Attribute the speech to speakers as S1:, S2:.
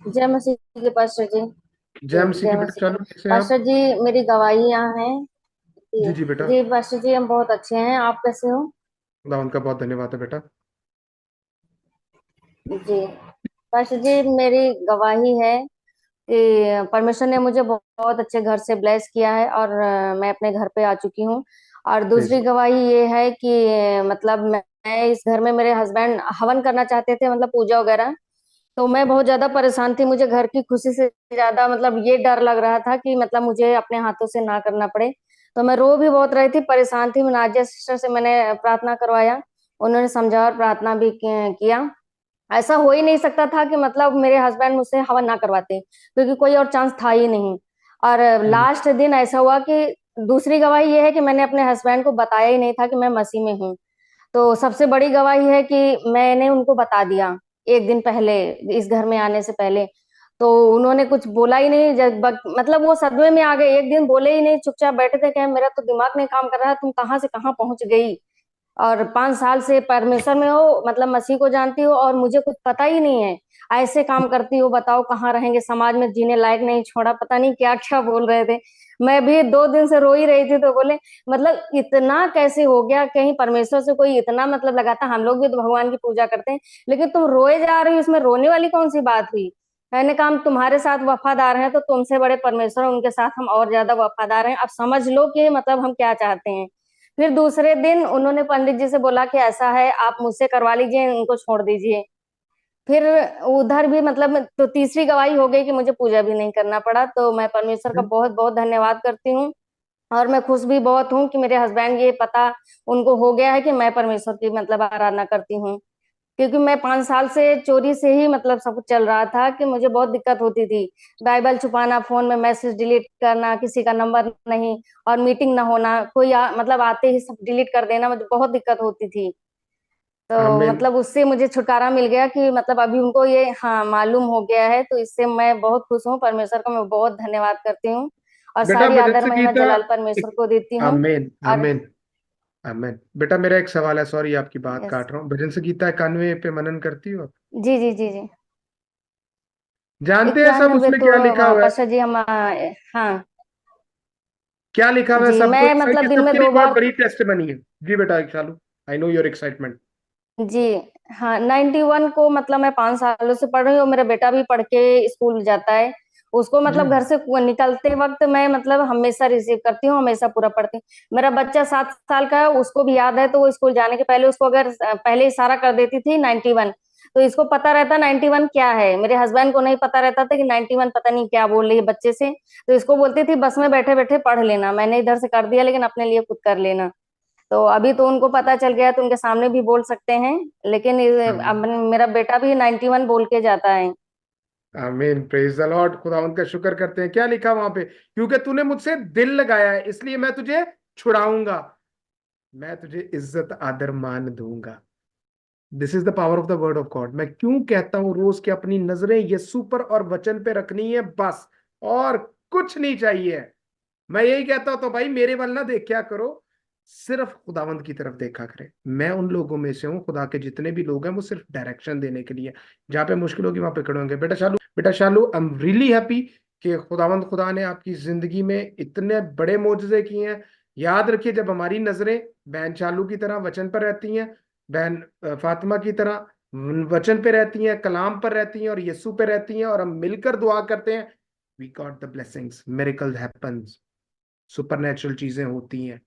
S1: जय मसीह जी पास्टर जी।
S2: जय
S1: जी
S2: मसीह
S1: जय
S2: की। बेटा
S1: मसीह जी।
S2: चालू कैसे हैं आप?
S1: पास्टर जी, मेरी गवाही यहाँ है। जी।
S2: जी जी बेटा।
S1: जी पास्टर जी, हम बहुत अच्छे हैं। आप कैसे हो?
S2: खुदा उनका बहुत धन्यवाद है बेटा।
S1: जी पास्टर जी, मेरी गवाही है कि परमेश्वर ने मुझे बहुत अच्छे घर से ब्लेस किया है, और मैं अपने घर पे आ चुकी हूँ। और
S2: प्रेज।
S1: दूसरी गवाही ये है कि मतलब मैं इस घर में, मेरे हस्बैंड हवन करना चाहते थे, मतलब पूजा वगैरह। तो मैं बहुत ज्यादा परेशान थी। मुझे घर की खुशी से ज्यादा मतलब ये डर लग रहा था कि मतलब मुझे अपने हाथों से ना करना पड़े। तो मैं रो भी बहुत रही थी, परेशान थी। मैं नाजिया सिस्टर से मैंने प्रार्थना करवाया। उन्होंने समझा और प्रार्थना भी किया। ऐसा हो ही नहीं सकता था कि मतलब मेरे हस्बैंड मुझसे हवन ना करवाते, क्योंकि कोई और चांस था ही नहीं। और
S2: हम्म।
S1: लास्ट दिन ऐसा हुआ कि दूसरी गवाही ये है कि मैंने अपने हस्बैंड को बताया ही नहीं था कि मैं मसीह में हूँ। तो सबसे बड़ी गवाही है कि मैंने उनको बता दिया एक दिन पहले, इस घर में आने से पहले। तो उन्होंने कुछ बोला ही नहीं। जब मतलब वो सदमे में आ गए, एक दिन बोले ही नहीं, चुपचाप बैठे थे। कहे मेरा तो दिमाग नहीं काम कर रहा है, तुम कहाँ से कहाँ पहुंच गई। और 5 साल से परमेश्वर में हो, मतलब मसीह को जानती हो, और मुझे कुछ पता ही नहीं है। ऐसे काम करती हो, बताओ कहाँ रहेंगे, समाज में जीने लायक नहीं छोड़ा, पता नहीं क्या क्या बोल रहे थे। मैं भी 2 दिन से रो ही रही थी। तो बोले मतलब इतना कैसे हो गया, कहीं परमेश्वर से कोई इतना मतलब लगाता। हम लोग भी तो भगवान की पूजा करते हैं, लेकिन तुम रोए जा रही हो, इसमें रोने वाली कौन सी बात हुई। मैंने कहा हम तुम्हारे साथ वफादार हैं, तो तुमसे बड़े परमेश्वर हैं, उनके साथ हम और ज्यादा वफादार हैं। अब समझ लो कि मतलब हम क्या चाहते हैं। फिर दूसरे दिन उन्होंने पंडित जी से बोला कि ऐसा है, आप मुझसे करवा लीजिए, इनको छोड़ दीजिए। फिर उधर भी मतलब तो तीसरी गवाही हो गई कि मुझे पूजा भी नहीं करना पड़ा। तो मैं परमेश्वर का बहुत बहुत धन्यवाद करती हूँ। और मैं खुश भी बहुत हूँ कि मेरे हस्बैंड ये पता उनको हो गया है कि मैं परमेश्वर की मतलब आराधना करती हूँ। क्योंकि मैं 5 साल से चोरी से ही मतलब सब कुछ चल रहा था, कि मुझे बहुत दिक्कत होती थी। बाइबल छुपाना, फोन में मैसेज डिलीट करना, किसी का नंबर नहीं, और मीटिंग ना होना, कोई मतलब आते ही सब डिलीट कर देना, मुझे बहुत दिक्कत होती थी। तो
S2: आमीन।
S1: मतलब उससे मुझे छुटकारा मिल गया कि मतलब अभी उनको ये हाँ मालूम हो गया है। तो इससे मैं बहुत खुश हूँ। परमेश्वर का मैं बहुत धन्यवाद करती हूँ, और
S2: बेटा
S1: सारी
S2: भजन
S1: आदर महिमा
S2: संगीता।
S1: जलाल परमेश्वर
S2: एक।
S1: को देती हूँ।
S2: आमीन
S1: और
S2: आमीन। आमीन। बेटा मेरा एक सवाल है, सॉरी आपकी बात
S1: यस।
S2: काट रहा हूँ। भजन संगीता 91 पे मनन करती हो आप?
S1: जी जी जी जी।
S2: जानते हैं सब
S1: 91
S2: उसमें
S1: तो
S2: क्या लिखा हुआ है?
S1: पास्टर जी हम हाँ।
S2: क्या लिखा हुआ है
S1: जी
S2: सबको?
S1: मैं
S2: ये
S1: मतलब दिन में
S2: सबके लिए
S1: दो
S2: बहुत
S1: बार
S2: बड़ी टेस्ट बनी है। जी बेटा चालू। I know your excitement.
S1: जी हाँ, 91 को मतलब मैं 5 सालों से पढ़ रही हूँ। मेरा बेटा भी पढ़ के स्कूल जाता है। उसको मतलब घर से निकलते वक्त मैं मतलब हमेशा रिसीव करती हूँ, हमेशा पूरा पढ़ती हूँ। मेरा बच्चा 7 साल का है, उसको भी याद है। तो वो स्कूल जाने के पहले उसको अगर पहले इशारा कर देती थी 91, तो इसको पता रहता 91 क्या है। मेरे हस्बैंड को नहीं पता रहता था कि 91 पता नहीं क्या बोल रही है बच्चे से। तो इसको बोलती थी बस में बैठे बैठे पढ़ लेना, मैंने इधर से कर दिया, लेकिन अपने लिए खुद कर लेना। तो अभी तो उनको पता चल गया, तो उनके सामने भी बोल सकते हैं। लेकिन अब मेरा बेटा भी 91 बोल के जाता है।
S2: आमीन। Praise the Lord. खुदावंत का शुक्र करते हैं। क्या लिखा वहां पे? क्योंकि तूने मुझसे दिल लगाया है इसलिए मैं तुझे छुड़ाऊंगा। मैं तुझे इज्जत आदर मान दूंगा। This is the power of the word of God. मैं क्यों कहता हूं रोज कि अपनी नजरें यीशु पर और वचन पे रखनी है बस, और कुछ नहीं चाहिए। मैं यही कहता हूं तो भाई मेरे वाल ना देख क्या करो, सिर्फ खुदावंत की तरफ देखा करें। मैं उन लोगों में से हूँ, खुदा के जितने भी लोग हैं वो सिर्फ डायरेक्शन देने के लिए, जहां पे मुश्किल होगी वहां पे खड़े होंगे। बेटा शालू आई एम रियली हैप्पी कि खुदावंत खुदा ने आपकी जिंदगी में इतने बड़े मोजज़े किए हैं। याद रखिए जब हमारी नजरें बहन शालू की तरह वचन पर रहती हैं, बहन फातिमा की तरह वचन पे रहती हैं, कलाम पर रहती हैं और यीशु पे रहती हैं, और हम मिलकर दुआ करते हैं, we got the blessings, miracle happens, supernatural चीजें होती हैं।